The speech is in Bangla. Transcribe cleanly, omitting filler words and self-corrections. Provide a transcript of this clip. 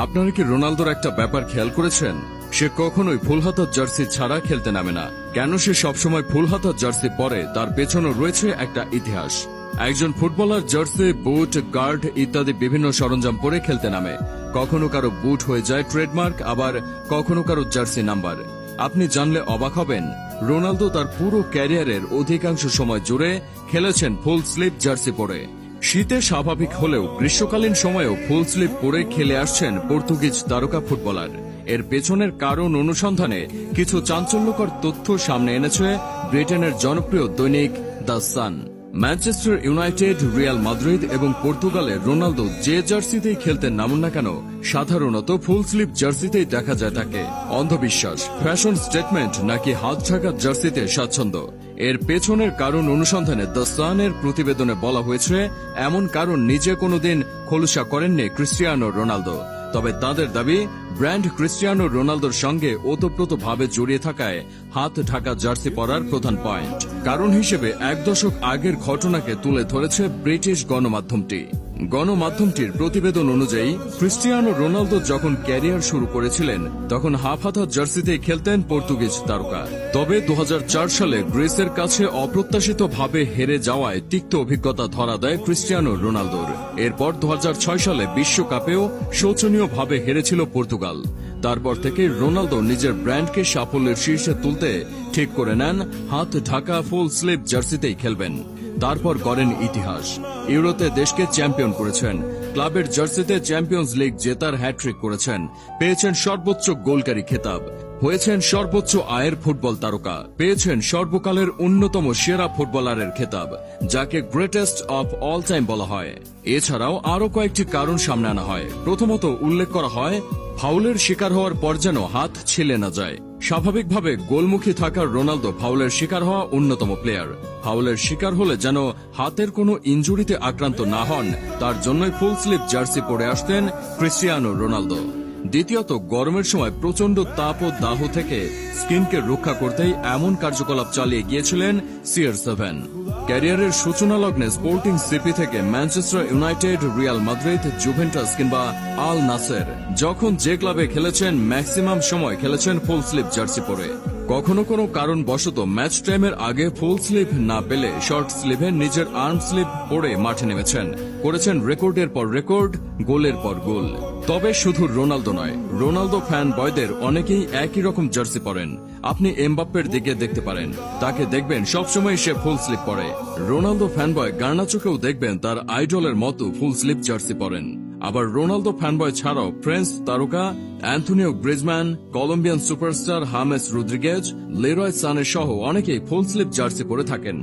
আপনারা কি রোনালদোর একটা ব্যাপার খেয়াল করেছেন? সে কখনোই ফুল হাতার জার্সি ছাড়া খেলতে নামে না। কেন সে সবসময় ফুল হাতার জার্সি পরে, তার পেছনে রয়েছে একটা ইতিহাস। একজন ফুটবলার জার্সি, বুট, গার্ড ইত্যাদি বিভিন্ন সরঞ্জাম পরে খেলতে নামে। কখনো কারো বুট হয়ে যায় ট্রেডমার্ক, আবার কখনো কারো জার্সি নাম্বার। আপনি জানলে অবাক হবেন, রোনালদো তার পুরো ক্যারিয়ারের অধিকাংশ সময় জুড়ে খেলেছেন ফুল স্লিভ জার্সি পরে। শীতে স্বাভাবিক হলেও গ্রীষ্মকালীন সময়েও ফুল স্লিভ পরে খেলে আসছেন পর্তুগিজ তারকা ফুটবলার। এর পেছনের কারণ অনুসন্ধানে কিছু চাঞ্চল্যকর তথ্য সামনে এনেছে ব্রিটেনের জনপ্রিয় দৈনিক the sun. Manchester United, Real Madrid এবং পর্তুগালের রোনালদো যে জার্সিতেই খেলতে নামুন না কেন, সাধারণত ফুল স্লিভ জার্সিতেই দেখা যায় তাকে। অন্ধবিশ্বাস, ফ্যাশন স্টেটমেন্ট নাকি হাত ঢাকা জার্সিতে স্বাচ্ছন্দ্য? এর পেছনের কারণ অনুসন্ধানে দ্য সানের প্রতিবেদনে বলা হয়েছে, এমন কারণ নিজে কোনোদিন খোলসা করেননি ক্রিস্টিয়ানো রোনালদো। তবে তাদের দাবি, ব্র্যান্ড ক্রিস্টিয়ানো রোনালদোর সঙ্গে ওতপ্রোতভাবে জড়িয়ে থাকায় হাত ঢাকা জার্সি পরার প্রধান পয়েন্ট। কারণ হিসেবে এক দশক আগের ঘটনাকে তুলে ধরেছে ব্রিটিশ গণমাধ্যমটির প্রতিবেদন অনুযায়ী, ক্রিস্টিয়ানো রোনালদো যখন ক্যারিয়ার শুরু করেছিলেন তখন হাফ হাতা জার্সিতেই খেলতেন পর্তুগিজ তারকা। তবে 2004 সালে গ্রিসের কাছে অপ্রত্যাশিতভাবে হেরে যাওয়ায় তিক্ত অভিজ্ঞতা ধরা দেয় ক্রিস্টিয়ানো রোনালদোর। এরপর 2006 সালে বিশ্বকাপেও শোচনীয়ভাবে হেরেছিল পর্তুগাল। তারপর থেকে রোনালদো নিজের ব্র্যান্ডকে সাফল্যের শীর্ষে তুলতে ঠিক করে নেন হাত ঢাকা ফুল স্লিভ জার্সিতেই খেলবেন। তারপর করেন ইতিহাস। ইউরোতে দেশকে চ্যাম্পিয়ন করেছেন, ক্লাবের জার্সিতে চ্যাম্পিয়ন্স লিগ জেতার হ্যাট্রিক করেছেন, পেয়েছেন সর্বোচ্চ গোলকারী খেতাব, হয়েছেন সর্বোচ্চ আয়ের ফুটবল তারকা, পেয়েছেন সর্বকালের অন্যতম সেরা ফুটবলারের খেতাব, যাকে গ্রেটেস্ট অফ অল টাইম বলা হয়। এছাড়াও আরও কয়েকটি কারণ সামনে আনা হয়। প্রথমত উল্লেখ করা হয়, ফাউলের শিকার হওয়ার পর যেন হাত ছিলে না যায়। স্বাভাবিকভাবে গোলমুখী থাকার রোনালদো ফাউলের শিকার হওয়া অন্যতম প্লেয়ার। ফাউলের শিকার হলে যেন হাতের কোনো ইনজুরিতে আক্রান্ত না হন, তার জন্যই ফুল স্লিভ জার্সি পরে আসতেন ক্রিস্টিয়ানো রোনালদো। দ্বিতীয়ত, গরমের সময় প্রচণ্ড তাপ ও দাহ থেকে স্কিনকে রক্ষা করতেই এমন কার্যকলাপ চালিয়ে গিয়েছিলেন CR7। ক্যারিয়ারের সূচনা লগ্নে স্পোর্টিং সিপি থেকে Manchester United, Real Madrid, Juventus কিংবা আল নাসের, যখন যে ক্লাবে খেলেছেন ম্যাক্সিমাম সময় খেলেছেন ফুল স্লিভ জার্সি পরে। কখনো কোনো কারণবশত ম্যাচ টাইমের আগে ফুল স্লিভ না পেলে শর্ট স্লিভে নিজের আর্ম স্লিভ পরে মাঠে নেমেছেন, করেছেন রেকর্ডের পর রেকর্ড, গোলের পর গোল। তবে শুধু রোনালদো নয়, রোনালদো ফ্যান বয়দের অনেকেই একই রকম জার্সি পরেন। আপনি এমবাপ্পের দিকে দেখতে পারেন, তাকে দেখবেন সবসময় সে ফুল স্লিভ পরে। রোনালদো ফ্যানবয় গার্নাচোকেও দেখবেন তার আইডলের মতো ফুল স্লিভ জার্সি পরেন। আবার রোনালদো ফ্যানবয় ছাড়াও ফ্রেঞ্চ তারকা Antoine Griezmann, Colombian superstar James Rodriguez, Leroy Sane সহ অনেকেই ফুল স্লিভ জার্সি পরে থাকেন।